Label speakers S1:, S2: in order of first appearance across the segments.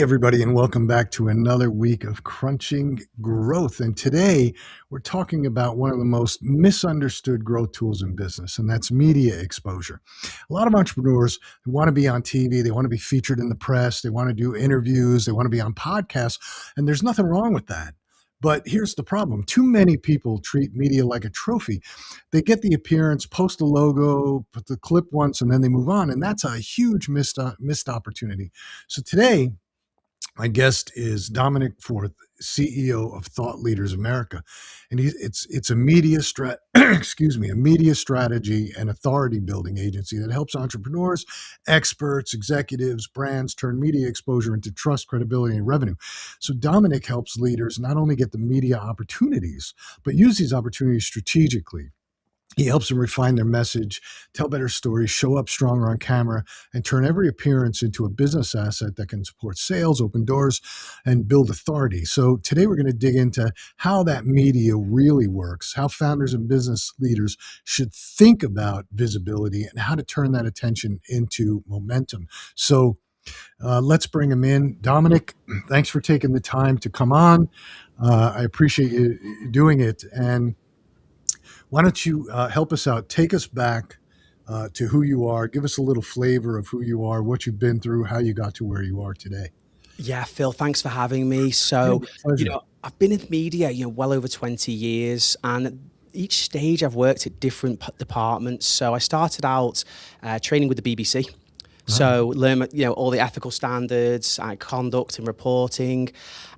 S1: everybody, and welcome back to another week of Crunching Growth. And today we're talking about one of the most misunderstood growth tools in business, and that's media exposure. A lot of entrepreneurs want to be on TV, they want to be featured in the press, they want to do interviews, they want to be on podcasts, and there's nothing wrong with that. But here's the problem. Too many people treat media like a trophy. They get the appearance, post a logo, put the clip once, and then they move on. And that's a huge missed opportunity. So today, my guest is Dominic Forth, CEO of Thought Leaders America, and it's a a media strategy and authority building agency that helps entrepreneurs, experts, executives, brands turn media exposure into trust, credibility, and revenue. So Dominic helps leaders not only get the media opportunities, but use these opportunities strategically. He helps them refine their message, tell better stories, show up stronger on camera, and turn every appearance into a business asset that can support sales, open doors, and build authority. So today we're going to dig into how that media really works, how founders and business leaders should think about visibility, and how to turn that attention into momentum. So let's bring him in. Dominic, thanks for taking the time to come on. I appreciate you doing it. And why don't you help us out? Take us back to who you are. Give us a little flavor of who you are, what you've been through, how you got to where you are today.
S2: Yeah, Phil, thanks for having me.
S1: Yeah,
S2: So,
S1: pleasure.
S2: I've been in media, well over 20 years, and each stage I've worked at different departments. So I started out training with the BBC.
S1: Wow.
S2: So learn, all the ethical standards, conduct and reporting.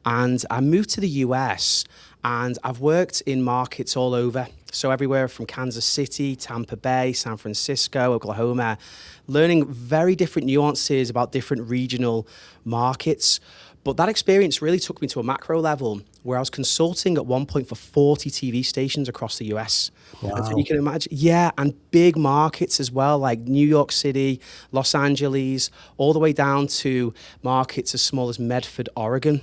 S2: And I moved to the US and I've worked in markets all over. So everywhere from Kansas City, Tampa Bay, San Francisco, Oklahoma, learning very different nuances about different regional markets. But that experience really took me to a macro level where I was consulting at one point for 40 TV stations across the US. And so you
S1: Wow.
S2: can imagine, yeah, and big markets as well, like New York City, Los Angeles, all the way down to markets as small as Medford, Oregon.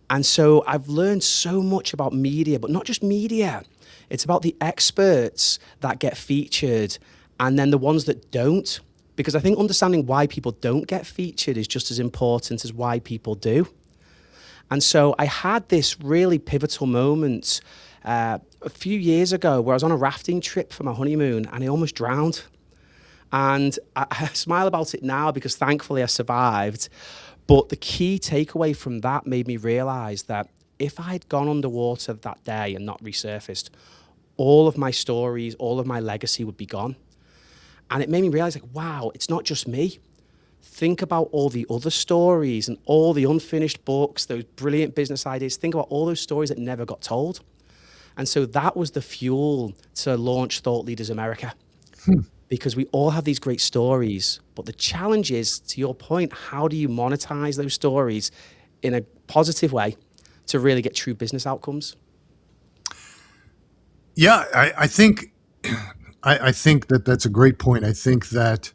S2: And so I've learned so much about media, but not just media. It's about the experts that get featured and then the ones that don't. Because I think understanding why people don't get featured is just as important as why people do. And so I had this really pivotal moment a few years ago where I was on a rafting trip for my honeymoon and I almost drowned. And I smile about it now because thankfully I survived. But the key takeaway from that made me realize that if I had gone underwater that day and not resurfaced, all of my stories, all of my legacy would be gone. And it made me realize, like, wow, it's not just me. Think about all the other stories and all the unfinished books, those brilliant business ideas. Think about all those stories that never got told. And so that was the fuel to launch Thought Leaders America, because we all have these great stories. But the challenge is, to your point, how do you monetize those stories in a positive way to really get true business outcomes?
S1: Yeah, I think I think that that's a great point. I think that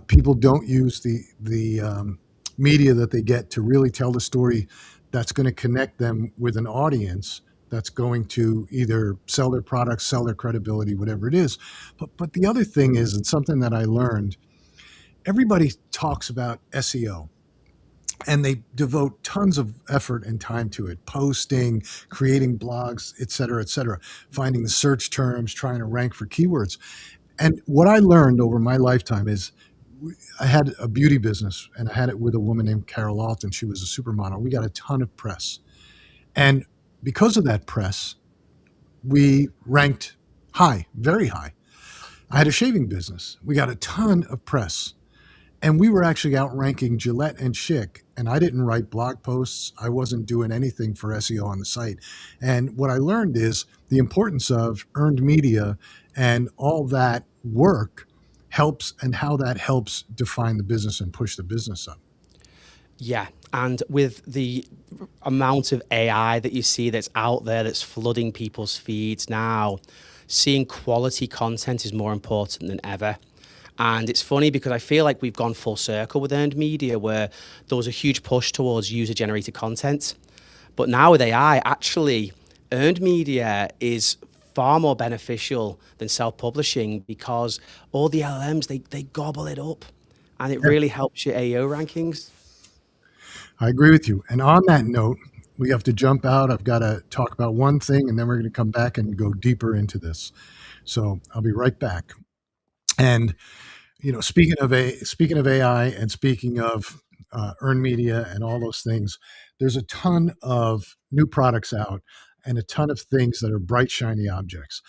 S1: people don't use the media that they get to really tell the story that's going to connect them with an audience that's going to either sell their products, sell their credibility, whatever it is. But the other thing is, and something that I learned, everybody talks about SEO and they devote tons of effort and time to it, posting, creating blogs, et cetera, finding the search terms, trying to rank for keywords. And what I learned over my lifetime is I had a beauty business and I had it with a woman named Carol Alton. She was a supermodel. We got a ton of press. And because of that press, we ranked high, very high. I had a shaving business. We got a ton of press. And we were actually outranking Gillette and Schick. And I didn't write blog posts. I wasn't doing anything for SEO on the site. And what I learned is the importance of earned media and all that work helps and how that helps define the business and push the business up.
S2: Yeah. And with the amount of AI that you see that's out there that's flooding people's feeds now, seeing quality content is more important than ever. And it's funny because I feel like we've gone full circle with earned media where there was a huge push towards user generated content. But now with AI, actually, earned media is far more beneficial than self-publishing because all the LLMs, they gobble it up and it
S1: Yeah.
S2: really helps your AEO rankings.
S1: I agree with you. And on that note, we have to jump out. I've got to talk about one thing, and then we're going to come back and go deeper into this. So I'll be right back. And speaking of AI and speaking of earned media and all those things, there's a ton of new products out and a ton of things that are bright, shiny objects.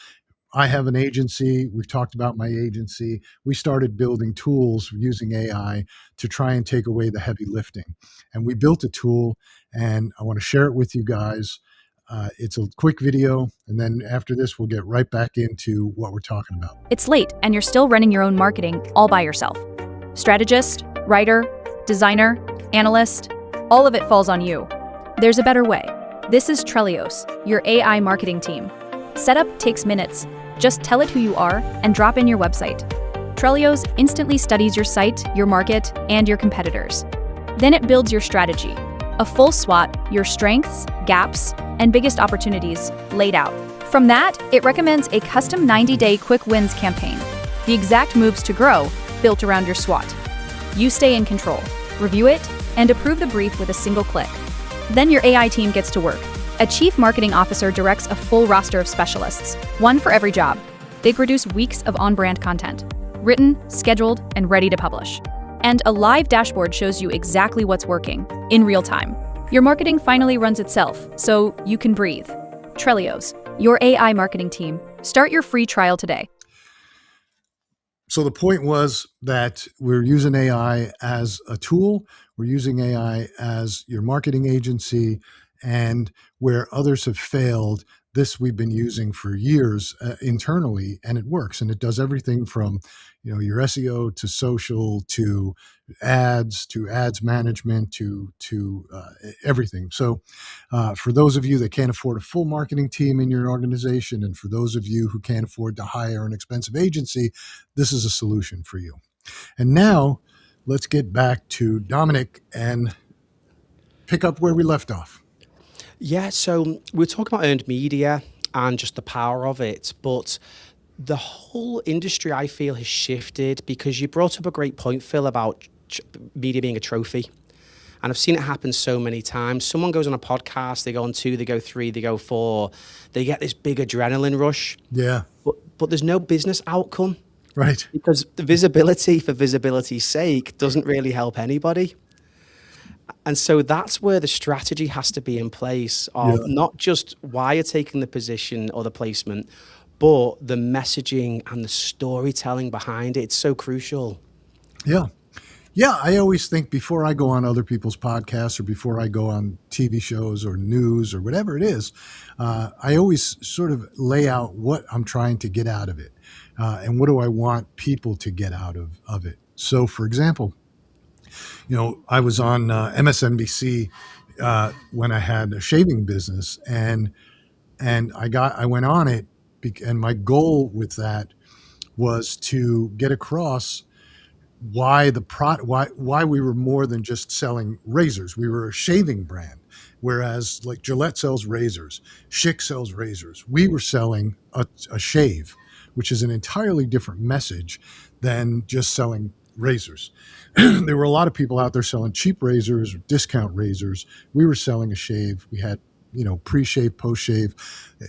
S1: I have an agency. We've talked about my agency. We started building tools using AI to try and take away the heavy lifting. And we built a tool, and I want to share it with you guys. It's a quick video, and then after this, we'll get right back into what we're talking about.
S3: It's late, and you're still running your own marketing all by yourself. Strategist, writer, designer, analyst, all of it falls on you. There's a better way. This is Trellios, your AI marketing team. Setup takes minutes. Just tell it who you are and drop in your website. Trellios instantly studies your site, your market, and your competitors. Then it builds your strategy. A full SWOT, your strengths, gaps, and biggest opportunities laid out. From that, it recommends a custom 90-day quick wins campaign. The exact moves to grow, built around your SWOT. You stay in control, review it, and approve the brief with a single click. Then your AI team gets to work. A chief marketing officer directs a full roster of specialists, one for every job. They produce weeks of on-brand content, written, scheduled, and ready to publish. And a live dashboard shows you exactly what's working, in real time. Your marketing finally runs itself, so you can breathe. Trellios, your AI marketing team. Start your free trial today.
S1: So the point was that we're using AI as a tool. We're using AI as your marketing agency, and where others have failed, this we've been using for years internally, and it works. And it does everything from, your SEO to social to ads management to everything. So for those of you that can't afford a full marketing team in your organization, and for those of you who can't afford to hire an expensive agency, this is a solution for you. And now let's get back to Dominic and pick up where we left off.
S2: Yeah, so we're talking about earned media and just the power of it, but the whole industry, I feel, has shifted because you brought up a great point, Phil, about media being a trophy. And I've seen it happen so many times. Someone goes on a podcast, they go on 2, they go 3, they go 4, they get this big adrenaline rush.
S1: Yeah.
S2: But there's no business outcome.
S1: Right.
S2: Because the visibility for visibility's sake doesn't really help anybody. And so that's where the strategy has to be in place of not just why you're taking the position or the placement, but the messaging and the storytelling behind it. It's so crucial.
S1: Yeah. Yeah, I always think before I go on other people's podcasts or before I go on TV shows or news or whatever it is, I always sort of lay out what I'm trying to get out of it and what do I want people to get out of it. So, for example, I was on MSNBC when I had a shaving business, and I went on it, and my goal with that was to get across why why we were more than just selling razors. We were a shaving brand, whereas like Gillette sells razors, Schick sells razors. We were selling a shave, which is an entirely different message than just selling razors. There were a lot of people out there selling cheap razors or discount razors. We were selling a shave. We had, pre-shave, post-shave,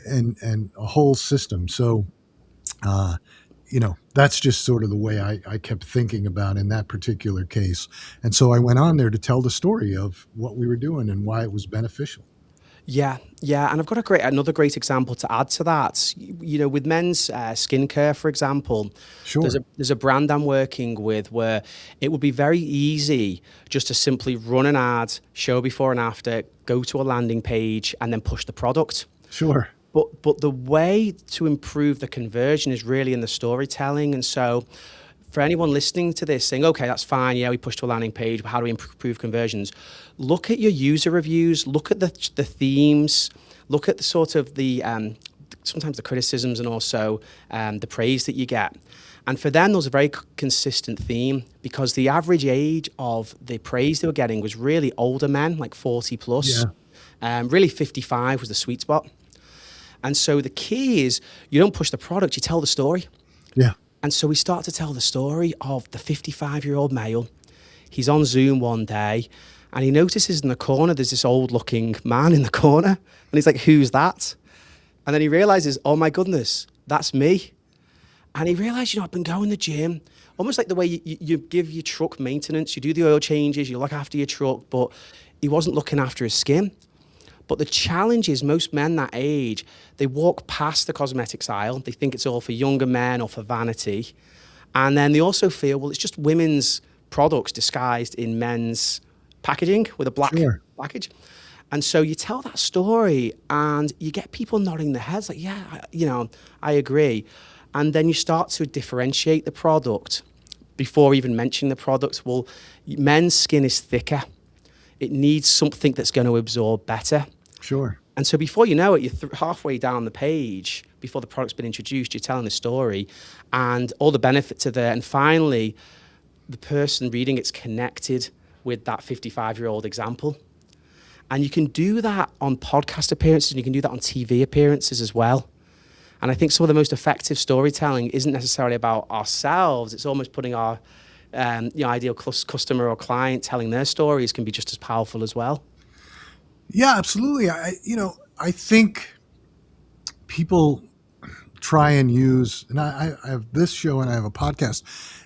S1: and a whole system. So, that's just sort of the way I kept thinking about in that particular case. And so I went on there to tell the story of what we were doing and why it was beneficial.
S2: Yeah, and I've got another great example to add to that. With men's skincare, for example,
S1: Sure.
S2: there's a brand I'm working with where it would be very easy just to simply run an ad, show before and after, go to a landing page, and then push the product.
S1: Sure.
S2: But the way to improve the conversion is really in the storytelling. And so for anyone listening to this saying, okay, that's fine, yeah, we pushed to a landing page, but how do we improve conversions? Look at your user reviews, look at the themes, look at the sort of sometimes the criticisms and also the praise that you get. And for them, there was a very consistent theme because the average age of the praise they were getting was really older men, like 40 plus. Yeah. Really 55 was the sweet spot. And so the key is you don't push the product, you tell the story.
S1: Yeah.
S2: And so we start to tell the story of the 55-year-old male. He's on Zoom one day And he notices in the corner, there's this old looking man in the corner. And he's like, who's that? And then he realizes, oh my goodness, that's me. And he realized, I've been going to the gym, almost like the way you give your truck maintenance, you do the oil changes, you look after your truck, but he wasn't looking after his skin. But the challenge is most men that age, they walk past the cosmetics aisle. They think it's all for younger men or for vanity. And then they also feel, well, it's just women's products disguised in men's packaging with a black package. And so you tell that story and you get people nodding their heads like, yeah, I agree. And then you start to differentiate the product before even mentioning the product. Well, men's skin is thicker. It needs something that's going to absorb better.
S1: Sure.
S2: And so before you know it, you're halfway down the page, before the product's been introduced, you're telling the story and all the benefits are there. And finally, the person reading it's connected with that 55-year-old example. And you can do that on podcast appearances and you can do that on TV appearances as well. And I think some of the most effective storytelling isn't necessarily about ourselves. It's almost putting our ideal customer or client telling their stories can be just as powerful as well.
S1: Yeah, absolutely. I think people try and use, and I have this show and I have a podcast,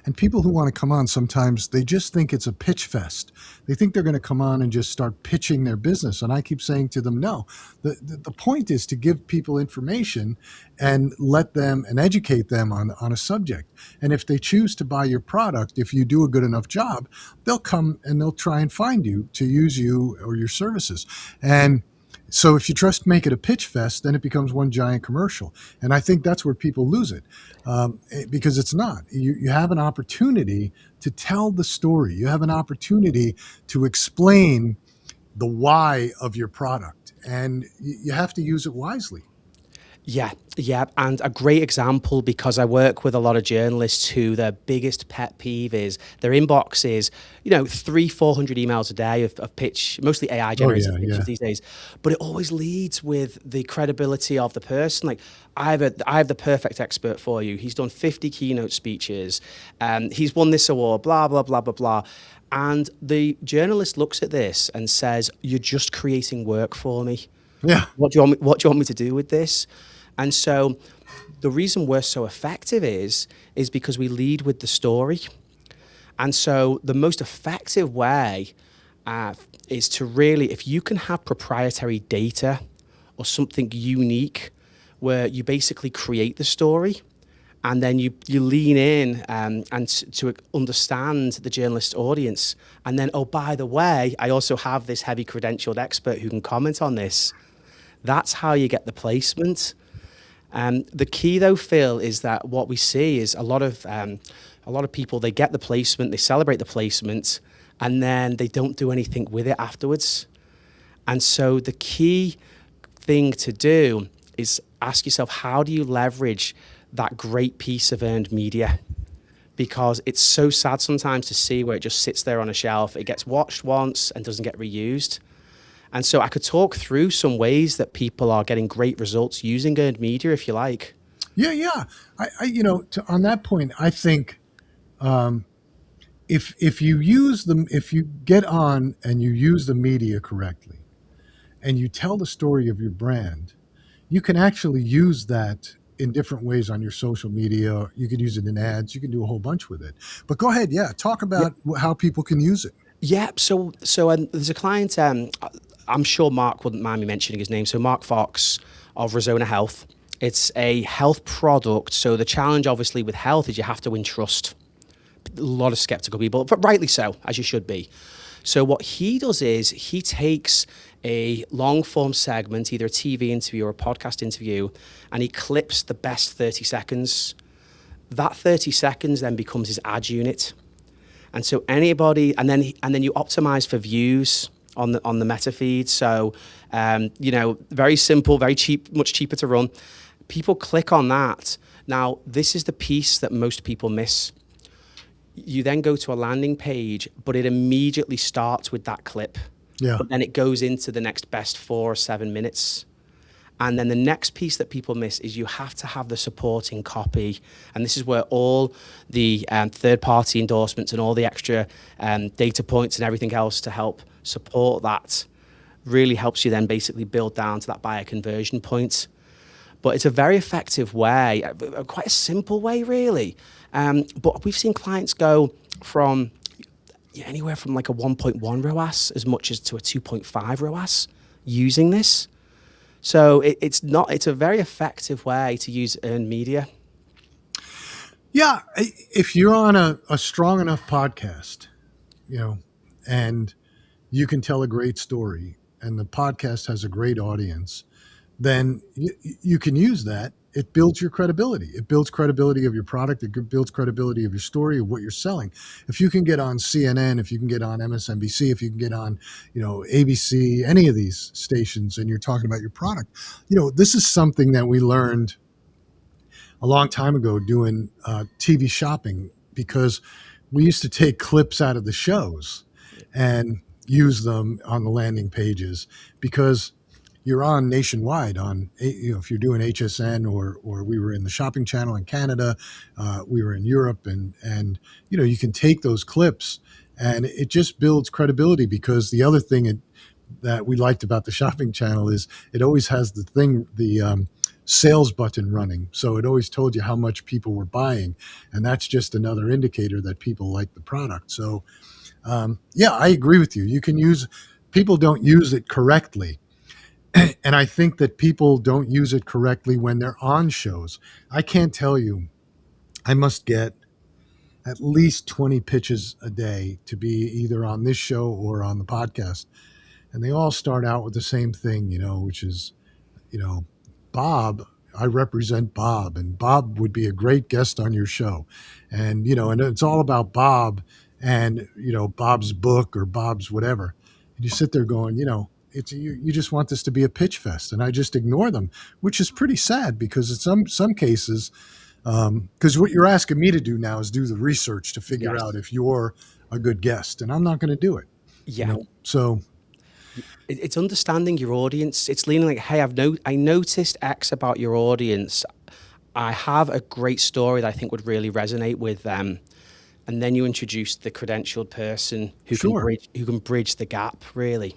S1: and people who want to come on sometimes they just think it's a pitch fest. They think they're going to come on and just start pitching their business. And I keep saying to them, no, the point is to give people information and let them and educate them on a subject. And if they choose to buy your product, if you do a good enough job, they'll come and they'll try and find you to use you or your services. And so if you just make it a pitch fest, then it becomes one giant commercial. And I think that's where people lose it because it's not. You have an opportunity to tell the story. You have an opportunity to explain the why of your product. And you have to use it wisely.
S2: Yeah. And a great example, because I work with a lot of journalists who their biggest pet peeve is their inbox is, 300-400 emails a day of pitch, mostly AI generated pitches these days. But it always leads with the credibility of the person. Like, I have the perfect expert for you. He's done 50 keynote speeches. He's won this award, blah, blah, blah, blah, blah. And the journalist looks at this and says, you're just creating work for me.
S1: Yeah.
S2: What do you want me to do with this? And so the reason we're so effective is because we lead with the story. And so the most effective way is to really, if you can have proprietary data or something unique where you basically create the story and then you lean in and to understand the journalist audience. And then, oh, by the way, I also have this heavy credentialed expert who can comment on this. That's how you get the placement. The key, though, Phil, is that what we see is a lot of people, they get the placement, they celebrate the placement, and then they don't do anything with it afterwards. And so the key thing to do is ask yourself, how do you leverage that great piece of earned media? Because it's so sad sometimes to see where it just sits there on a shelf, it gets watched once and doesn't get reused. And so I could talk through some ways that people are getting great results using earned media, if you like.
S1: Yeah. On that point, I think if you get on and you use the media correctly, and you tell the story of your brand, you can actually use that in different ways on your social media. You could use it in ads. You can do a whole bunch with it. But go ahead, talk about how people can use it.
S2: Yeah. So there's a client. I'm sure Mark wouldn't mind me mentioning his name. So Mark Fox of Resona Health. It's a health product. So the challenge, obviously, with health is you have to win trust. A lot of skeptical people, but rightly so, as you should be. So what he does is he takes a long-form segment, either a TV interview or a podcast interview, and he clips the best 30 seconds. That 30 seconds then becomes his ad unit. And so anybody, and then you optimize for views on the meta feed. So, very simple, very cheap, much cheaper to run. People click on that. Now, this is the piece that most people miss. You then go to a landing page, but it immediately starts with that clip.
S1: Yeah.
S2: But then it goes into the next best 4 or 7 minutes. And then the next piece that people miss is you have to have the supporting copy. And this is where all the third-party endorsements and all the extra data points and everything else to help support that really helps you then basically build down to that buyer conversion point. But it's a very effective way, quite a simple way, really. But we've seen clients go from anywhere from like a 1.1 ROAS as much as to a 2.5 ROAS using this. So it's a very effective way to use earned media.
S1: Yeah, if you're on a strong enough podcast, and you can tell a great story, and the podcast has a great audience, then you can use that. It builds your credibility. It builds credibility of your product. It builds credibility of your story, of what you're selling. If you can get on CNN, if you can get on MSNBC, if you can get on, ABC, any of these stations, and you're talking about your product, this is something that we learned a long time ago doing TV shopping, because we used to take clips out of the shows and use them on the landing pages, because you're on nationwide on, if you're doing HSN, or we were in the shopping channel in Canada, we were in Europe, and you can take those clips, and it just builds credibility. Because the other thing that we liked about the shopping channel is it always has the sales button running. So it always told you how much people were buying. And that's just another indicator that people like the product. So yeah, I agree with you. People don't use it correctly. And I think that people don't use it correctly when they're on shows. I can't tell you, I must get at least 20 pitches a day to be either on this show or on the podcast. And they all start out with the same thing, which is, Bob, I represent Bob, and Bob would be a great guest on your show. And, and it's all about Bob and, Bob's book or Bob's whatever. And you sit there going, you just want this to be a pitch fest. And I just ignore them, which is pretty sad, because in some cases, because what you're asking me to do now is do the research to figure out if you're a good guest, and I'm not going to do it.
S2: Yeah.
S1: So
S2: it's understanding your audience. It's leaning like, hey, I noticed X about your audience. I have a great story that I think would really resonate with them. And then you introduce the credentialed person who can bridge the gap, really.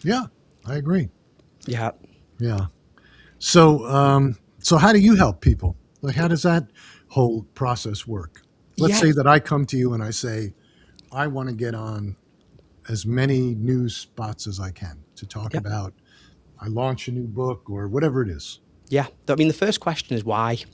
S1: Yeah, I agree.
S2: Yeah.
S1: Yeah. So so how do you help people? Like, how does that whole process work? Let's say that I come to you and I say, I want to get on as many news spots as I can to talk about, I launch a new book or whatever it is.
S2: Yeah. I mean, the first question is why,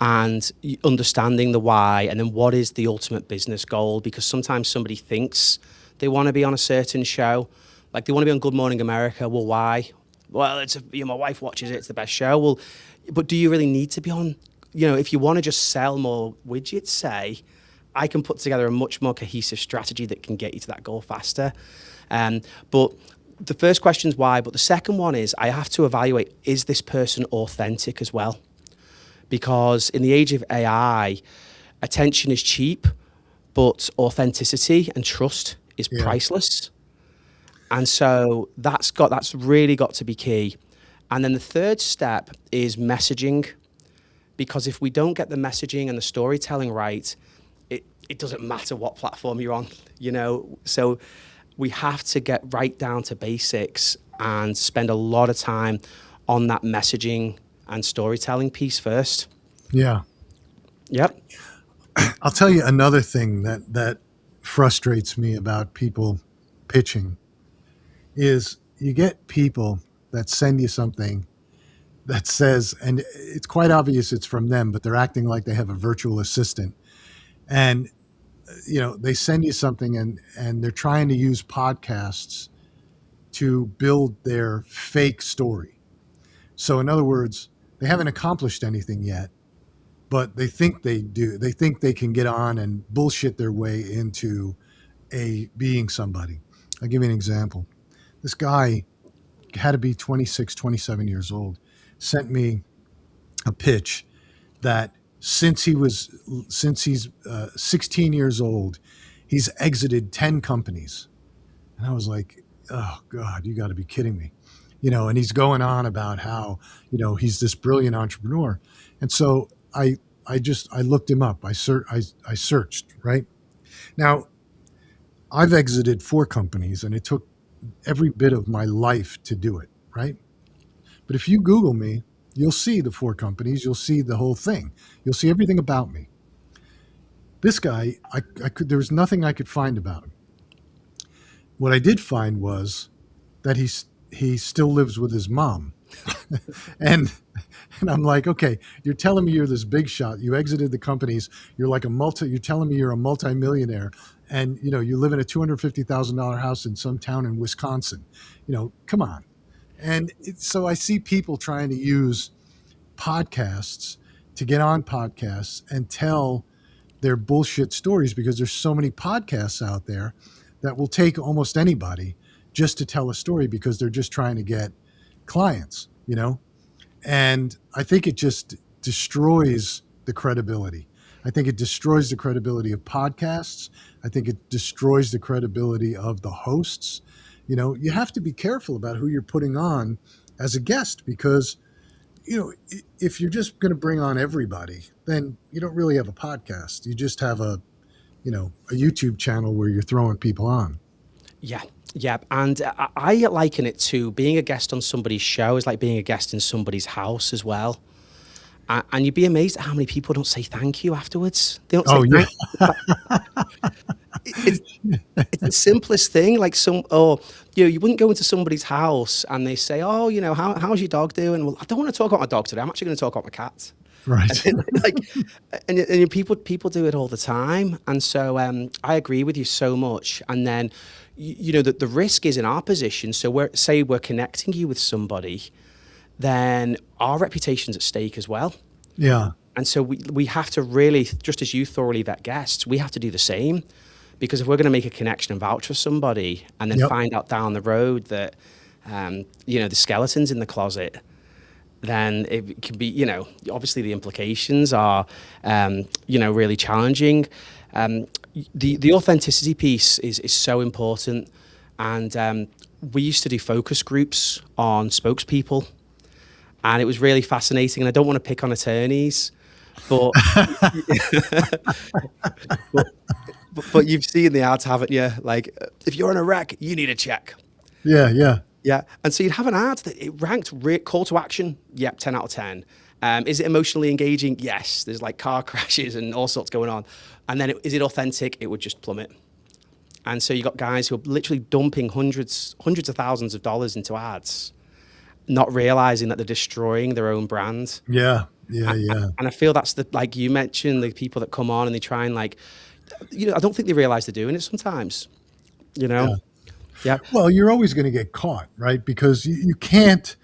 S2: and understanding the why, and then what is the ultimate business goal? Because sometimes somebody thinks they want to be on a certain show, like they want to be on Good Morning America. Well, why? Well, my wife watches it. It's the best show. Well, but do you really need to be on? If you want to just sell more widgets, say, I can put together a much more cohesive strategy that can get you to that goal faster. But the first question is why, but the second one is I have to evaluate, is this person authentic as well? Because in the age of AI, attention is cheap, but authenticity and trust is priceless. And so that's really got to be key. And then the third step is messaging, because if we don't get the messaging and the storytelling right, it doesn't matter what platform you're on, So we have to get right down to basics and spend a lot of time on that messaging and storytelling piece first.
S1: Yeah.
S2: Yep.
S1: I'll tell you another thing that frustrates me about people pitching is you get people that send you something that says, and it's quite obvious it's from them, but they're acting like they have a virtual assistant. And, they send you something and they're trying to use podcasts to build their fake story. So in other words, they haven't accomplished anything yet, but they think they do. They think they can get on and bullshit their way into being somebody. I'll give you an example. This guy had to be 26, 27 years old, sent me a pitch that since he's 16 years old, he's exited 10 companies. And I was like, oh God, you got to be kidding me. and he's going on about how, he's this brilliant entrepreneur. And so I looked him up. I searched, right? Now, I've exited 4 companies and it took every bit of my life to do it, right? But if you Google me, you'll see the 4 companies, you'll see the whole thing. You'll see everything about me. This guy, there was nothing I could find about him. What I did find was that he still lives with his mom. and and I'm like, okay, you're telling me you're this big shot. You exited the companies. You're telling me you're a multimillionaire, and you live in a $250,000 house in some town in Wisconsin. Come on. And so I see people trying to use podcasts to get on podcasts and tell their bullshit stories, because there's so many podcasts out there that will take almost anybody just to tell a story because they're just trying to get clients. And I think it just destroys the credibility. I think it destroys the credibility of podcasts. I think it destroys the credibility of the hosts. You have to be careful about who you're putting on as a guest, because if you're just going to bring on everybody, then you don't really have a podcast. You just have a YouTube channel where you're throwing people on.
S2: Yeah. Yeah. And I liken it to being a guest on somebody's show is like being a guest in somebody's house as well. And you'd be amazed at how many people don't say thank you afterwards. They don't say
S1: Yeah.
S2: it's the simplest thing. Like you wouldn't go into somebody's house and they say, oh, how's your dog doing? Well, I don't want to talk about my dog today. I'm actually going to talk about my cat.
S1: Right.
S2: And people do it all the time. And so I agree with you so much. And then, the risk is in our position. So we're connecting you with somebody, then our reputation's at stake as well.
S1: Yeah.
S2: And so we have to really, just as you thoroughly vet guests, we have to do the same. Because if we're going to make a connection and vouch for somebody and then find out down the road that, the skeleton's in the closet, then it can be, obviously the implications are, really challenging. The authenticity piece is so important. And we used to do focus groups on spokespeople. And it was really fascinating. And I don't want to pick on attorneys, but but you've seen the ads, haven't you? Like, if you're in a wreck, you need a check.
S1: Yeah, yeah.
S2: Yeah. And so you'd have an ad that it ranked call to action. Yep, 10 out of 10. Is it emotionally engaging? Yes. There's like car crashes and all sorts going on. And then is it authentic? It would just plummet. And so you got guys who are literally dumping hundreds of thousands of dollars into ads, not realizing that they're destroying their own brand.
S1: Yeah.
S2: And I feel that's like you mentioned, the people that come on and they try and I don't think they realize they're doing it sometimes, Yeah.
S1: Well, you're always going to get caught, right? Because you can't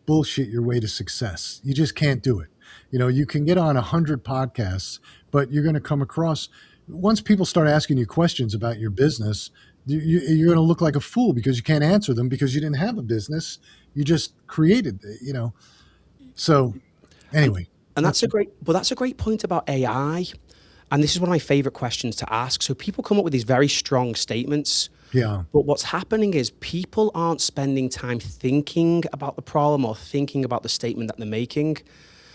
S1: bullshit your way to success. You just can't do it. You can get on 100 podcasts, but you're going to come across, once people start asking you questions about your business, you're going to look like a fool because you can't answer them because you didn't have a business. You just created it. So anyway.
S2: And that's a great point about AI. And this is one of my favorite questions to ask. So people come up with these very strong statements.
S1: Yeah.
S2: But what's happening is people aren't spending time thinking about the problem or thinking about the statement that they're making.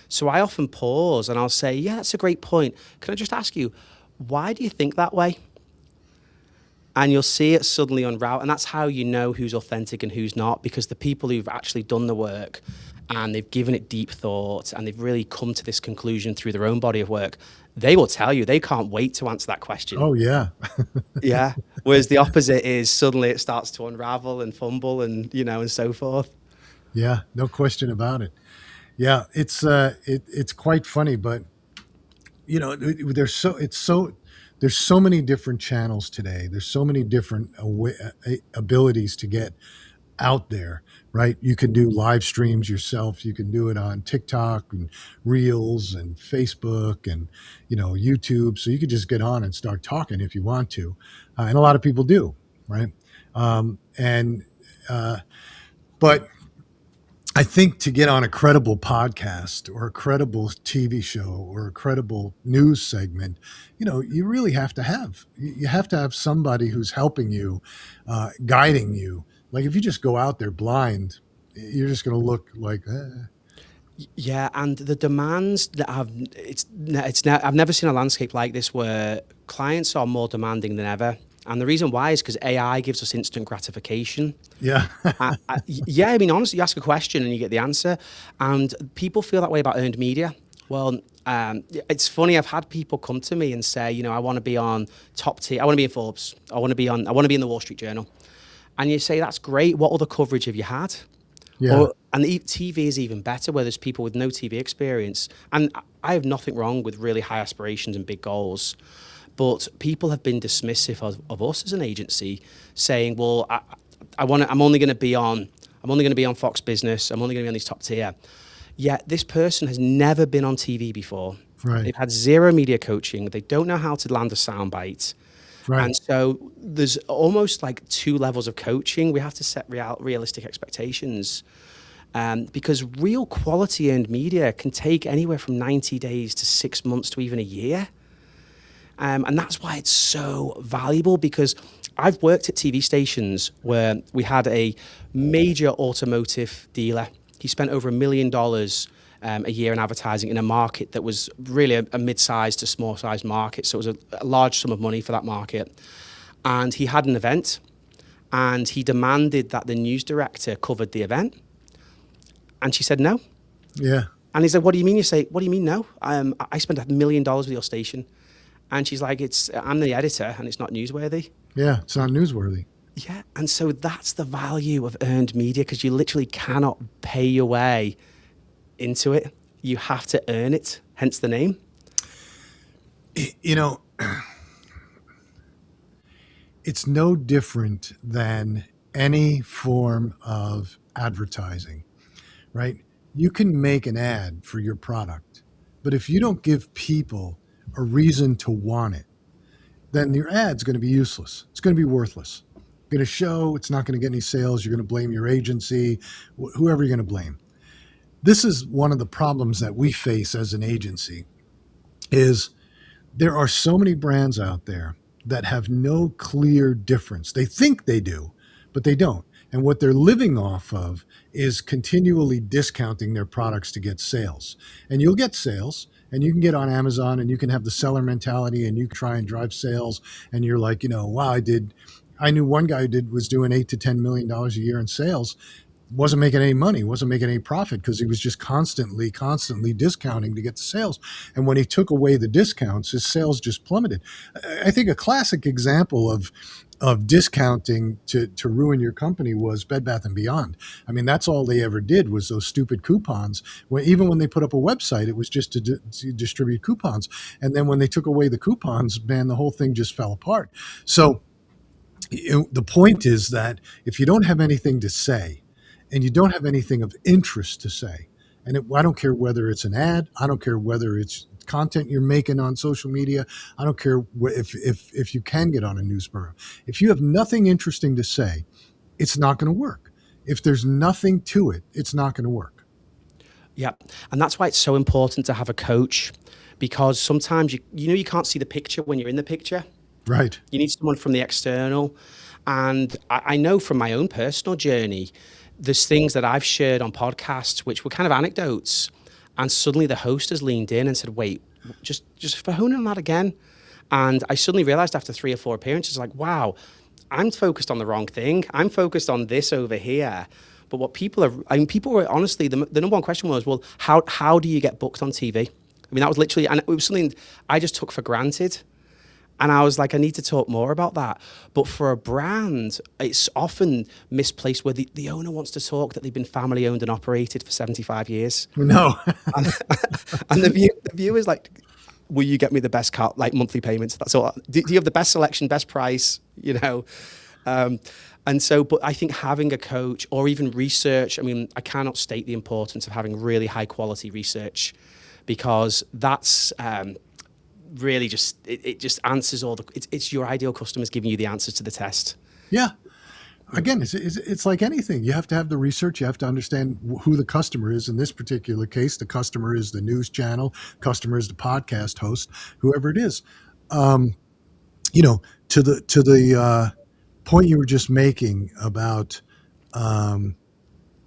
S2: So I often pause and I'll say, yeah, that's a great point. Can I just ask you, why do you think that way? And you'll see it suddenly unravel. And that's how you know who's authentic and who's not, because the people who've actually done the work and they've given it deep thought and they've really come to this conclusion through their own body of work, they will tell you they can't wait to answer that question.
S1: Oh, yeah.
S2: Yeah. Whereas the opposite is suddenly it starts to unravel and fumble and, and so forth.
S1: Yeah, no question about it. Yeah, it's quite funny, but there's so many different channels today. There's so many different abilities to get out there, right? You can do live streams yourself. You can do it on TikTok and Reels and Facebook and, YouTube. So you could just get on and start talking if you want to. And a lot of people do, right? But I think to get on a credible podcast or a credible TV show or a credible news segment, you really have to have somebody who's helping you, guiding you Like if you just go out there blind, you're just going to look like,
S2: Yeah, and the demands that I've never seen a landscape like this where clients are more demanding than ever. And the reason why is because AI gives us instant gratification.
S1: yeah,
S2: Yeah, I mean, honestly, you ask a question and you get the answer, and people feel that way about earned media. Well, it's funny. I've had people come to me and say, I want to be on top tier. I want to be in Forbes. I want to be in the Wall Street Journal. And you say, that's great. What other coverage have you had?
S1: yeah,
S2: And the TV is even better, where there's people with no TV experience. And I have nothing wrong with really high aspirations and big goals. But people have been dismissive of us as an agency, saying, "Well, I'm only going to be on Fox Business. I'm only going to be on these top tier." Yet this person has never been on TV before.
S1: right,
S2: They've had zero media coaching. They don't know how to land a soundbite.
S1: right.
S2: And so there's almost like two levels of coaching. We have to set realistic expectations, because real quality earned media can take anywhere from 90 days to 6 months to even a year. And that's why it's so valuable, because I've worked at TV stations where we had a major automotive dealer. He spent over $1 million a year in advertising in a market that was really a mid-sized to small-sized market. So it was a large sum of money for that market. And he had an event, and he demanded that the news director covered the event. And she said no.
S1: Yeah,
S2: And he said, "What do you mean?" You say, "What do you mean no? I spent $1 million with your station." And she's like, I'm the editor and it's not newsworthy.
S1: yeah. It's not newsworthy.
S2: Yeah. And so that's the value of earned media, because you literally cannot pay your way into it. You have to earn it, hence the name.
S1: You know, it's no different than any form of advertising, right? You can make an ad for your product, but if you don't give people a reason to want it, then your ad's going to be useless. It's going to be worthless. Going to show, it's not going to get any sales. You're going to blame your agency, whoever you're going to blame. This is one of the problems that we face as an agency is there are so many brands out there that have no clear difference. They think they do, but they don't. And what they're living off of is continually discounting their products to get sales. And you'll get sales, and you can get on Amazon, and you can have the seller mentality, and you can try and drive sales. And you're like, wow, I knew one guy who was doing $8 to $10 million a year in sales, wasn't making any money, wasn't making any profit, because he was just constantly discounting to get the sales. And when he took away the discounts, his sales just plummeted. I think a classic example of discounting to ruin your company was Bed Bath & Beyond. I mean, that's all they ever did was those stupid coupons. Even when they put up a website, it was just to distribute coupons. And then when they took away the coupons, man, the whole thing just fell apart. So the point is that if you don't have anything to say, and you don't have anything of interest to say, and I don't care whether it's an ad, I don't care whether it's content you're making on social media, I don't care if you can get on a news bureau. If you have nothing interesting to say, it's not going to work. If there's nothing to it, it's not going to work.
S2: Yeah. And that's why it's so important to have a coach, because sometimes you can't see the picture when you're in the picture.
S1: Right.
S2: You need someone from the external. And I know from my own personal journey, there's things that I've shared on podcasts which were kind of anecdotes, and suddenly the host has leaned in and said, "Wait, just hone in on that again." And I suddenly realized after 3 or 4 appearances, like, wow, I'm focused on the wrong thing. I'm focused on this over here. But what people were honestly, the number one question was, well, how do you get booked on TV? I mean, that was literally, and it was something I just took for granted. And I was like, I need to talk more about that. But for a brand, it's often misplaced where the owner wants to talk that they've been family owned and operated for 75 years.
S1: No.
S2: and the viewer's like, will you get me the best monthly payments? That's all. Do you have the best selection, best price? And so, but I think having a coach or even research, I mean, I cannot state the importance of having really high quality research, because that's really just, it just answers it's your ideal customers giving you the answers to the test.
S1: Yeah. Again, it's like anything. You have to have the research. You have to understand who the customer is. In this particular case, the customer is the news channel. Customer is the podcast host, whoever it is. To the point you were just making about Um,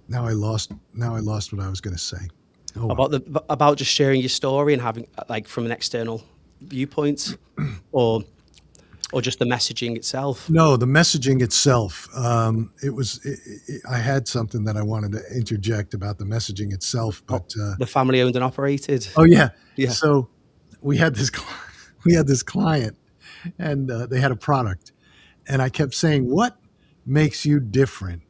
S1: now I lost what I was going to say. Oh well.
S2: About just sharing your story and having like from an external viewpoint, or just the messaging itself.
S1: No, the messaging itself. I had something that I wanted to interject about the messaging itself,
S2: Oh,
S1: but
S2: the family owned and operated.
S1: oh yeah.
S2: Yeah.
S1: So we had this we had this client, and they had a product, and I kept saying, "What makes you different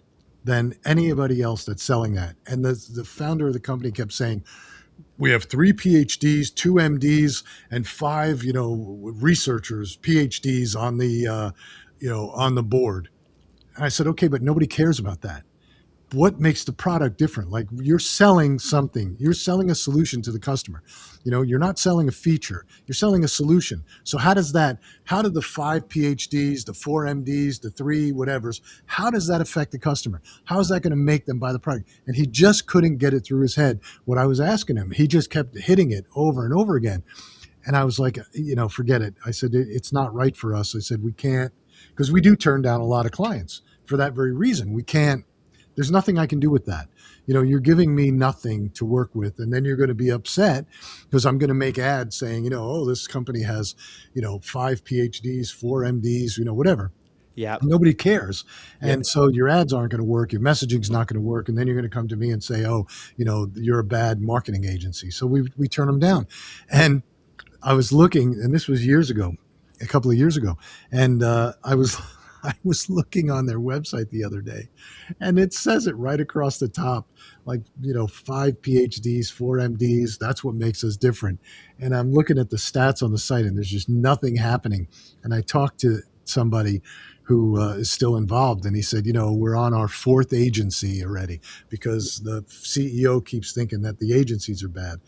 S1: than anybody else that's selling that?" And the founder of the company kept saying, "We have 3 PhDs, 2 MDs, and 5, researchers, PhDs on the board." And I said, "Okay, but nobody cares about that. What makes the product different? Like, you're selling something. You're selling a solution to the customer. You're not selling a feature. You're selling a solution. So how do the 5 PhDs, the 4 MDs, the 3 whatevers, how does that affect the customer? How is that going to make them buy the product?" And he just couldn't get it through his head what I was asking him. He just kept hitting it over and over again. And I was like, forget it. I said, It's not right for us." I said, "We can't," because we do turn down a lot of clients for that very reason. We can't, there's nothing I can do with that. You're giving me nothing to work with. And then you're going to be upset because I'm going to make ads saying, "Oh, this company has, 5 PhDs, 4 MDs, whatever."
S2: Yeah.
S1: Nobody cares.
S2: Yeah.
S1: And so your ads aren't going to work. Your messaging's not going to work. And then you're going to come to me and say, "Oh, you're a bad marketing agency." So we turn them down. And I was looking, and this was years ago, a couple of years ago, and I was I was looking on their website the other day, and it says it right across the top, like 5 PhDs, 4 MDs. That's what makes us different. And I'm looking at the stats on the site, and there's just nothing happening. And I talked to somebody who is still involved, and he said, "We're on our 4th agency already because the CEO keeps thinking that the agencies are bad."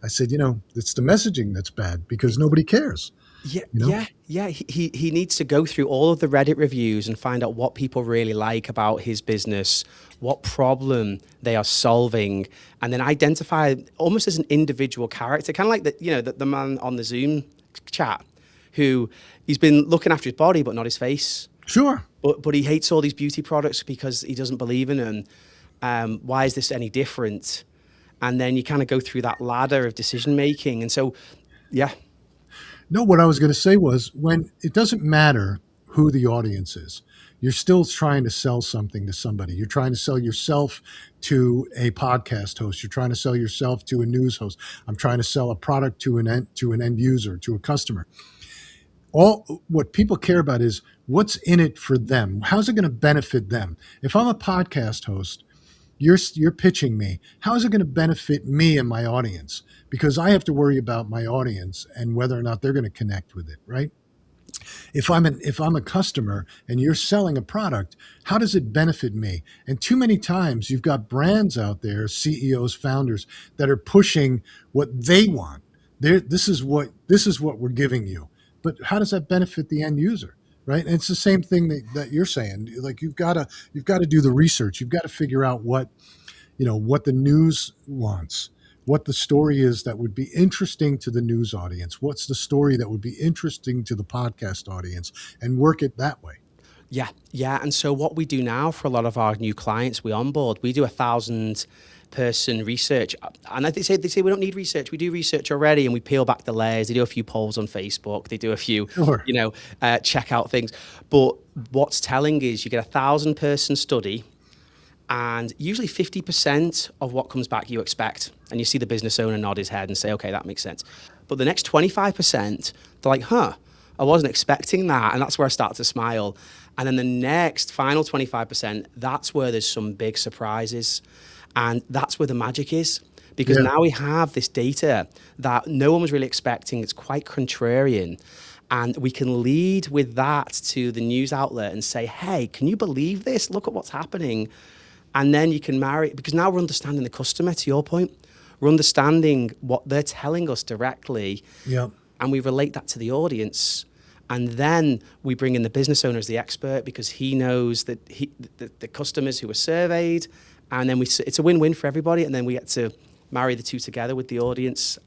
S1: I said, "It's the messaging that's bad because nobody cares."
S2: Yeah,
S1: You know?
S2: yeah. He needs to go through all of the Reddit reviews and find out what people really like about his business, what problem they are solving, and then identify almost as an individual character, kind of like the man on the Zoom chat, who he's been looking after his body but not his face.
S1: Sure.
S2: But he hates all these beauty products because he doesn't believe in them. Why is this any different? And then you kind of go through that ladder of decision making. And so, yeah.
S1: No, what I was going to say was, when it doesn't matter who the audience is, you're still trying to sell something to somebody. You're trying to sell yourself to a podcast host. You're trying to sell yourself to a news host. I'm trying to sell a product to an end user, to a customer. All what people care about is what's in it for them. How's it going to benefit them? If I'm a podcast host, you're pitching me. How is it going to benefit me and my audience? Because I have to worry about my audience and whether or not they're going to connect with it, right? If I'm a customer and you're selling a product, how does it benefit me? And too many times you've got brands out there, CEOs, founders, that are pushing what they want. This is what we're giving you. But how does that benefit the end user? Right. And it's the same thing that you're saying. Like, you've got to do the research. You've got to figure out what the news wants, what the story is that would be interesting to the news audience. What's the story that would be interesting to the podcast audience, and work it that way.
S2: Yeah. And so what we do now for a lot of our new clients we onboard, we do 1,000-person research. And they say we don't need research. We do research already, and we peel back the layers. They do a few polls on Facebook. They do a few,
S1: Sure.
S2: check out things. But what's telling is you get 1,000-person study, and usually 50% of what comes back you expect. And you see the business owner nod his head and say, okay, that makes sense. But the next 25%, they're like, I wasn't expecting that. And that's where I start to smile. And then the next final 25%, that's where there's some big surprises. And that's where the magic is. Because now we have this data that no one was really expecting. It's quite contrarian. And we can lead with that to the news outlet and say, hey, can you believe this? Look at what's happening. And then you can marry, because now we're understanding the customer, to your point. We're understanding what they're telling us directly.
S1: Yep.
S2: And we relate that to the audience. And then we bring in the business owner as the expert, because he knows that the customers who were surveyed. And then it's a win-win for everybody. And then we get to marry the two together with the audience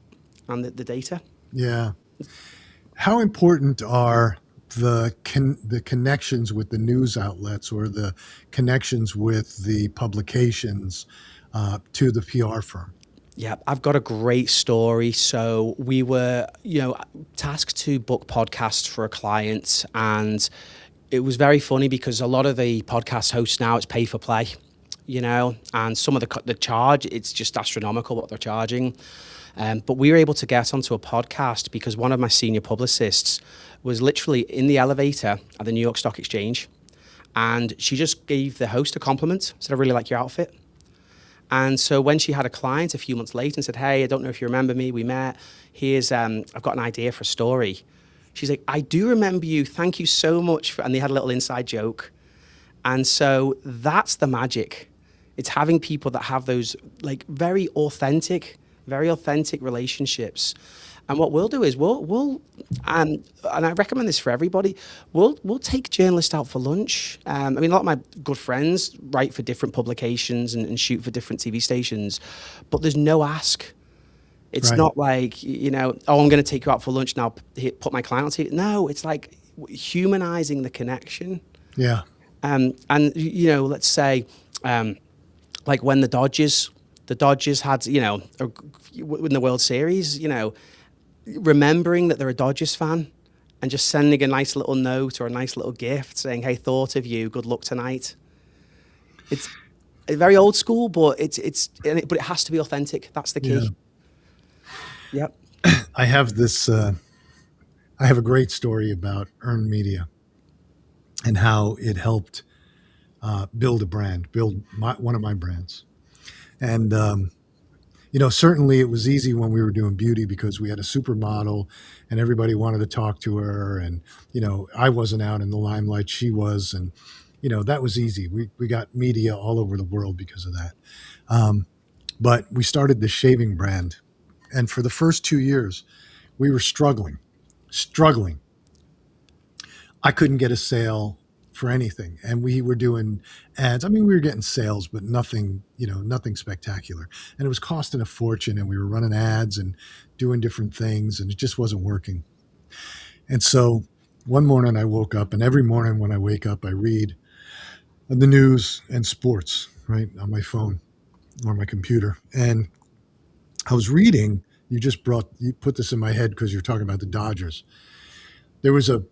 S2: and the data.
S1: Yeah. How important are the connections with the news outlets or the connections with the publications to the PR firm?
S2: Yeah, I've got a great story. So we were, tasked to book podcasts for a client, and it was very funny because a lot of the podcast hosts now, it's pay for play, and some of the charge, it's just astronomical what they're charging. But we were able to get onto a podcast because one of my senior publicists was literally in the elevator at the New York Stock Exchange, and she just gave the host a compliment, said, "I really like your outfit." And so when she had a client a few months later and said, "Hey, I don't know if you remember me, we met. I've got an idea for a story." She's like, "I do remember you. Thank you so much." And they had a little inside joke. And so that's the magic. It's having people that have those like very authentic relationships. And what we'll do is and I recommend this for everybody. We'll take journalists out for lunch. I mean, a lot of my good friends write for different publications and shoot for different TV stations, but there's no ask. It's
S1: Right.
S2: not like, "Oh, I'm going to take you out for lunch now, put my client on TV." No, it's like humanizing the connection.
S1: Yeah.
S2: And let's say, like when the Dodgers had, in the World Series, remembering that they're a Dodgers fan and just sending a nice little note or a nice little gift saying, "Hey, thought of you, good luck tonight." It's very old school, but but it has to be authentic. That's the key.
S1: Yeah.
S2: Yep.
S1: I have this. I have a great story about earned media and how it helped build a brand, build one of my brands. And certainly it was easy when we were doing beauty because we had a supermodel, and everybody wanted to talk to her. And I wasn't out in the limelight; she was, and that was easy. We got media all over the world because of that. But we started this shaving brand, and for the first 2 years, we were struggling. I couldn't get a sale for anything, and we were doing ads. I mean, we were getting sales, but nothing, nothing spectacular. And it was costing a fortune, and we were running ads and doing different things, and it just wasn't working. And so one morning I woke up, and every morning when I wake up, I read the news and sports, right, on my phone or my computer. And I was reading, you put this in my head because you're talking about the Dodgers. There was a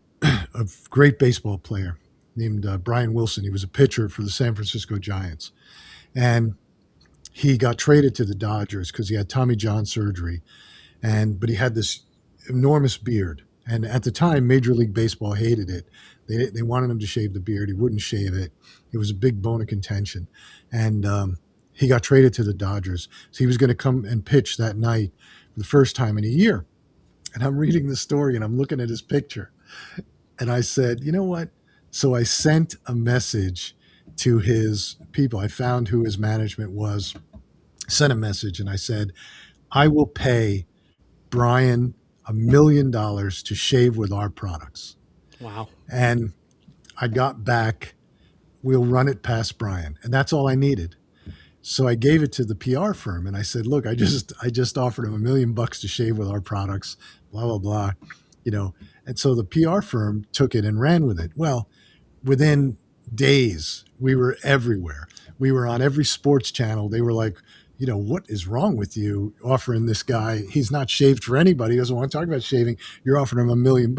S1: great baseball player named Brian Wilson. He was a pitcher for the San Francisco Giants. And he got traded to the Dodgers because he had Tommy John surgery. But he had this enormous beard. And at the time, Major League Baseball hated it. They wanted him to shave the beard. He wouldn't shave it. It was a big bone of contention. And he got traded to the Dodgers. So he was going to come and pitch that night for the first time in a year. And I'm reading the story and I'm looking at his picture. And I said, you know what? So I sent a message to his people. I found who his management was, sent a message, and I said, I will pay Brian $1 million to shave with our products.
S2: Wow.
S1: And I got back, we'll run it past Brian. And that's all I needed. So I gave it to the PR firm and I said, look, I just offered him $1 million to shave with our products, blah, blah, blah, And so the PR firm took it and ran with it. Well, within days, we were everywhere. We were on every sports channel. They were like, what is wrong with you offering this guy? He's not shaved for anybody. He doesn't want to talk about shaving. You're offering him $1 million.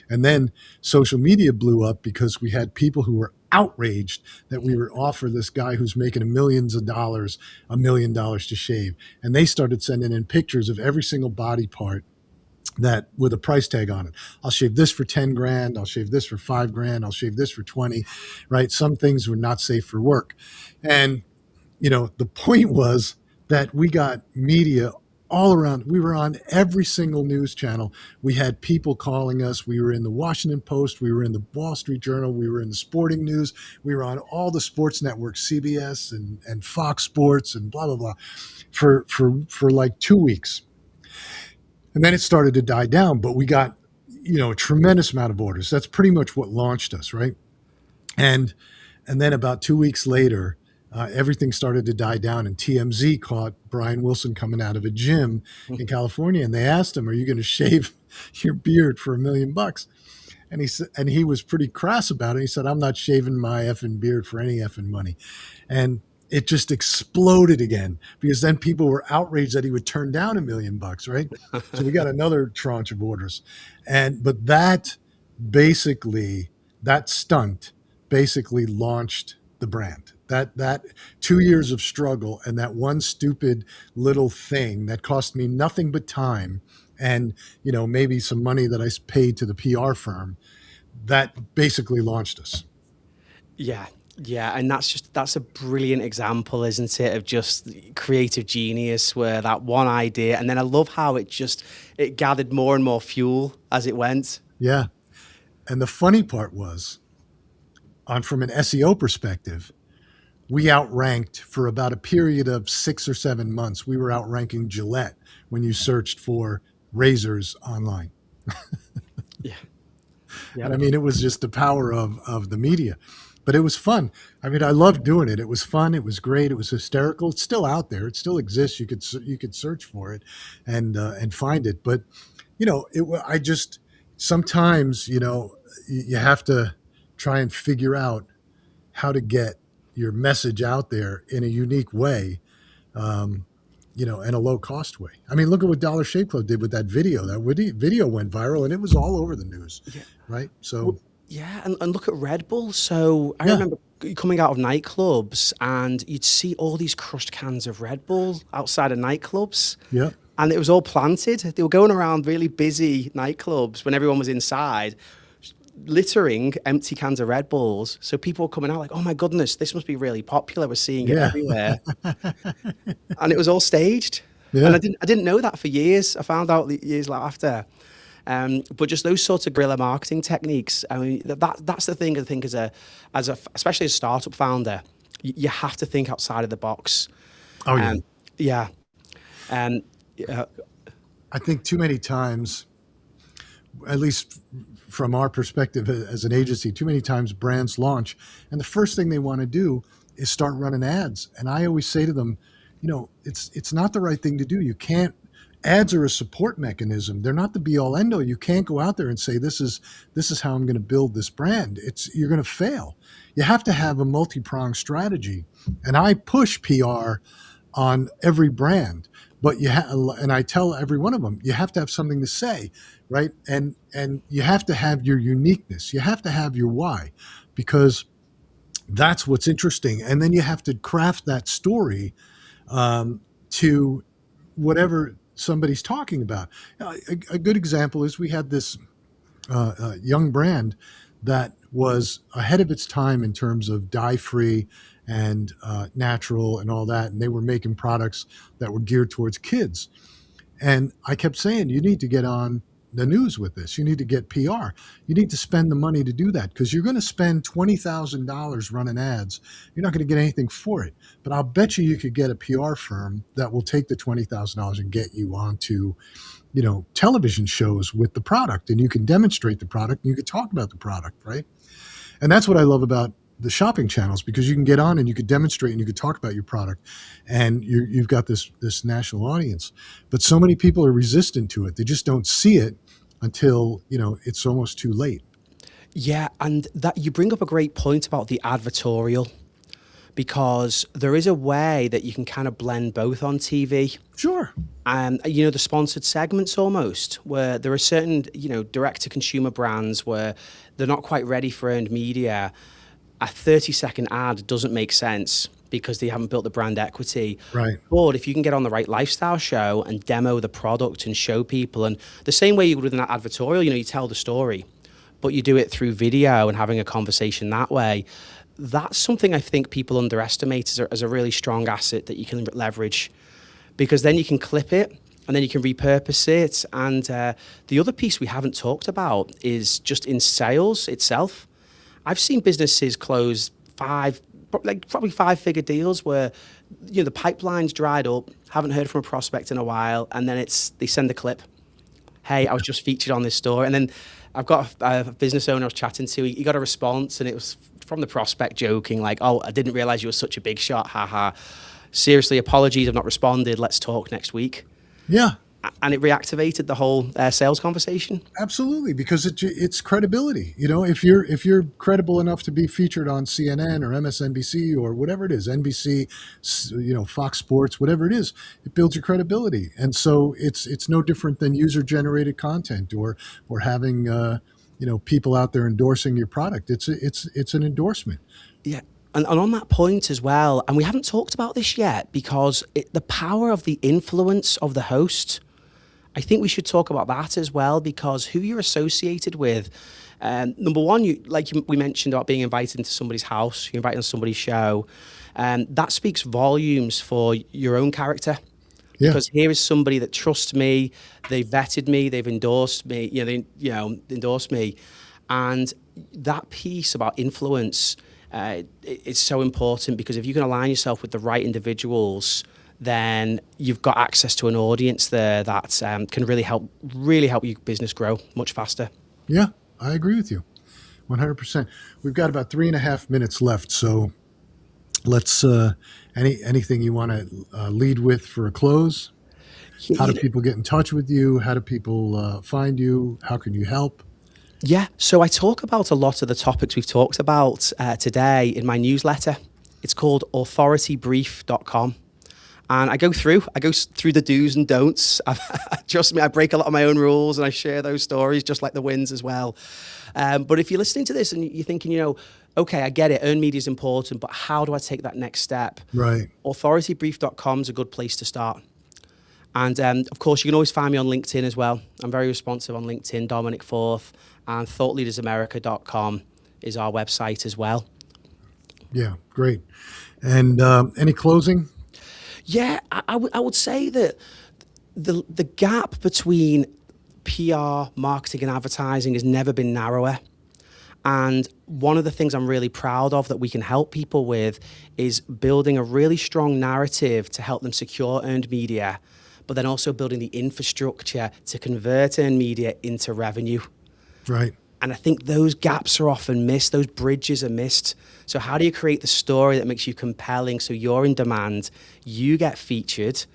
S1: And then social media blew up because we had people who were outraged that we would offer this guy who's making millions of dollars, $1 million to shave. And they started sending in pictures of every single body part that with a price tag on it. I'll shave this for 10 grand. I'll shave this for 5 grand. I'll shave this for 20, right? Some things were not safe for work. And, the point was that we got media all around. We were on every single news channel. We had people calling us. We were in the Washington Post. We were in the Wall Street Journal. We were in the Sporting News. We were on all the sports networks, CBS and Fox Sports and blah, blah, blah, for like 2 weeks. And then it started to die down, but we got, a tremendous amount of orders. That's pretty much what launched us, right? And then about 2 weeks later, everything started to die down, and TMZ caught Brian Wilson coming out of a gym in California, and they asked him, "Are you going to shave your beard for $1 million?" and he was pretty crass about it. He said, "I'm not shaving my effing beard for any effing money," and it just exploded again because then people were outraged that he would turn down $1 million, right? So we got another tranche of orders, but basically that stunt basically launched the brand. That 2 years of struggle and that one stupid little thing that cost me nothing but time and maybe some money that I paid to the PR firm, that basically launched us.
S2: Yeah. Yeah, and that's a brilliant example, isn't it, of just creative genius where that one idea, and then I love how it gathered more and more fuel as it went.
S1: Yeah. And the funny part was, from an SEO perspective, we outranked for about a period of 6 or 7 months. We were outranking Gillette when you searched for razors online.
S2: Yeah.
S1: And
S2: Yep.
S1: I mean, it was just the power of the media, but it was fun. I mean, I loved doing it. It was fun. It was great. It was hysterical. It's still out there. It still exists. You could search for it and find it. But I just sometimes you have to try and figure out how to get your message out there in a unique way, um, in a low cost way. I mean, look at what Dollar Shave Club did with that video. That video went viral and it was all over the news,
S2: Yeah.
S1: right? So,
S2: Well, yeah, and look at Red Bull. So I
S1: yeah,
S2: remember coming out of nightclubs and you'd see all these crushed cans of Red Bull outside of nightclubs.
S1: yeah,
S2: And it was all planted. They were going around really busy nightclubs when everyone was inside, littering empty cans of Red Bulls. So people were coming out like, oh my goodness, this must be really popular. We're seeing it
S1: yeah,
S2: everywhere. And it was all staged. And
S1: yeah,
S2: I didn't know that for years. I found out years after. But just those sorts of guerrilla marketing techniques. I mean, that's the thing. I think especially as a startup founder, you have to think outside of the box.
S1: oh yeah.
S2: Yeah. Um, yeah.
S1: I think too many times, at least from our perspective as an agency, too many times brands launch and the first thing they want to do is start running ads. And I always say to them, it's not the right thing to do. You can't. Ads are a support mechanism. They're not the be all end all. You can't go out there and say this is how I'm going to build this brand. You're going to fail. You have to have a multi-pronged strategy. And I push PR on every brand, but and I tell every one of them, you have to have something to say, right? And you have to have your uniqueness. You have to have your why, because that's what's interesting. And then you have to craft that story to whatever somebody's talking about. A good example is we had this young brand that was ahead of its time in terms of dye-free and natural and all that, and they were making products that were geared towards kids. And I kept saying, you need to get on the news with this. You need to get PR. You need to spend the money to do that, because you're going to spend $20,000 running ads. You're not going to get anything for it. But I'll bet you could get a PR firm that will take the $20,000 and get you onto, television shows with the product, and you can demonstrate the product and you can talk about the product, right? And that's what I love about the shopping channels, because you can get on and you could demonstrate and you could talk about your product, and you've got this national audience. But so many people are resistant to it. They just don't see it until, it's almost too late.
S2: Yeah, and that you bring up a great point about the advertorial, because there is a way that you can kind of blend both on TV.
S1: Sure.
S2: The sponsored segments almost, where there are certain, direct-to-consumer brands where they're not quite ready for earned media. A 30-second ad doesn't make sense because they haven't built the brand equity.
S1: Right.
S2: But if you can get on the right lifestyle show and demo the product and show people, and the same way you would with an advertorial, you tell the story, but you do it through video and having a conversation that way. That's something I think people underestimate as a really strong asset that you can leverage, because then you can clip it and then you can repurpose it. And the other piece we haven't talked about is just in sales itself. I've seen businesses close probably five-figure deals where the pipeline's dried up, haven't heard from a prospect in a while, and then they send a clip. Hey, I was just featured on this story. And then I've got a business owner I was chatting to. He got a response, and it was from the prospect joking like, oh, I didn't realize you were such a big shot. Haha. Seriously, apologies, I've not responded. Let's talk next week.
S1: Yeah.
S2: And it reactivated the whole sales conversation.
S1: Absolutely, because it's credibility. If you're credible enough to be featured on CNN or MSNBC or whatever it is, NBC, Fox Sports, whatever it is, it builds your credibility. And so it's no different than user generated content or having people out there endorsing your product. It's an endorsement.
S2: Yeah. And on that point as well, and we haven't talked about this yet because the power of the influence of the host, I think we should talk about that as well, because who you're associated with. Number one, we mentioned about being invited into somebody's house, you're invited on somebody's show, that speaks volumes for your own character.
S1: Yeah.
S2: Because here is somebody that trusts me, they've vetted me, they've endorsed me, endorsed me, and that piece about influence. It's so important because if you can align yourself with the right individuals, then you've got access to an audience there that can really help your business grow much faster.
S1: Yeah, I agree with you 100%. We've got about 3.5 minutes left. So let's, anything you want to lead with for a close? How do people get in touch with you? How do people find you? How can you help?
S2: Yeah, so I talk about a lot of the topics we've talked about today in my newsletter. It's called authoritybrief.com. And I go through the do's and don'ts. Trust me, I break a lot of my own rules and I share those stories just like the wins as well. But if you're listening to this and you're thinking, okay, I get it, earned media is important, but how do I take that next step?
S1: Right.
S2: Authoritybrief.com is a good place to start. And of course, you can always find me on LinkedIn as well. I'm very responsive on LinkedIn, Dominic Forth, and thoughtleadersamerica.com is our website as well.
S1: Yeah, great. And any closing?
S2: Yeah, I would say that the gap between PR, marketing, and advertising has never been narrower. And one of the things I'm really proud of that we can help people with is building a really strong narrative to help them secure earned media, but then also building the infrastructure to convert earned media into revenue.
S1: Right.
S2: And I think those gaps are often missed, those bridges are missed. So how do you create the story that makes you compelling so you're in demand, you get featured,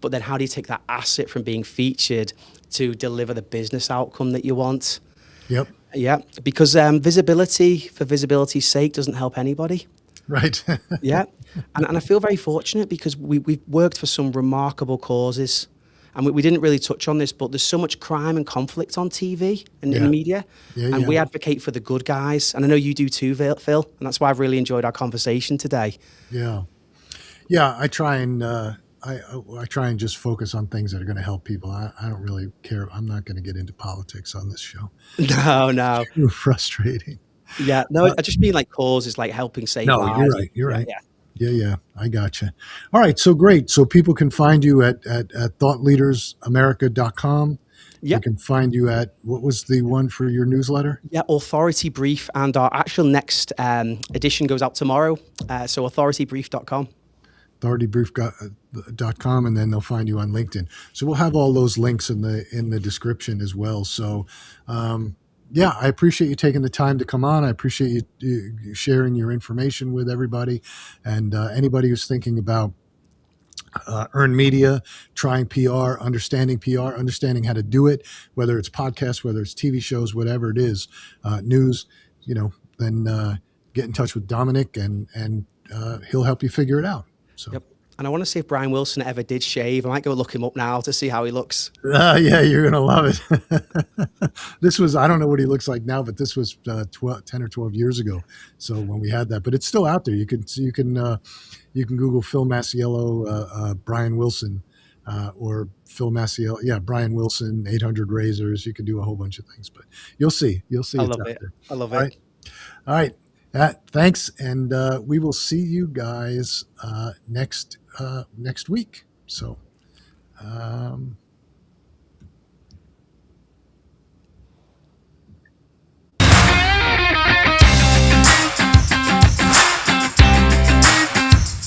S2: but then how do you take that asset from being featured to deliver the business outcome that you want?
S1: Yep.
S2: Yeah, because visibility for visibility's sake doesn't help anybody.
S1: Right.
S2: Yeah, and I feel very fortunate because we've worked for some remarkable causes. And we didn't really touch on this, but there's so much crime and conflict on TV and in media.
S1: Yeah,
S2: and we advocate for the good guys. And I know you do too, Phil. And that's why I've really enjoyed our conversation today.
S1: Yeah. Yeah, I try and I try and just focus on things that are going to help people. I don't really care. I'm not going to get into politics on this show.
S2: No.
S1: Too frustrating.
S2: Yeah, no, I just mean like causes, like helping save lives.
S1: You're right. You're right.
S2: Yeah.
S1: Yeah, I gotcha. All right, so great. So people can find you at thoughtleadersamerica.com.
S2: Yep.
S1: They can find you at, what was the one for your newsletter?
S2: Yeah, Authority Brief. And our actual next edition goes out tomorrow. So authoritybrief.com.
S1: authoritybrief.com, and then they'll find you on LinkedIn. So we'll have all those links in the description as well. So yeah, I appreciate you taking the time to come on. I appreciate you sharing your information with everybody, and anybody who's thinking about earned media, trying PR, understanding how to do it, whether it's podcasts, whether it's TV shows, whatever it is, news, then get in touch with Dominic, and he'll help you figure it out. So.
S2: Yep. And I want to see if Brian Wilson ever did shave. I might go look him up now to see how he looks.
S1: Yeah, you're going to love it. This was, I don't know what he looks like now, but this was 10 or 12 years ago. So when we had that, but it's still out there. You can Google Phil Masiello, Brian Wilson, or Phil Masiello. Yeah, Brian Wilson, 800 razors. You can do a whole bunch of things, but you'll see. I
S2: love it. I love it.
S1: All right. Thanks, and we will see you guys next week. So.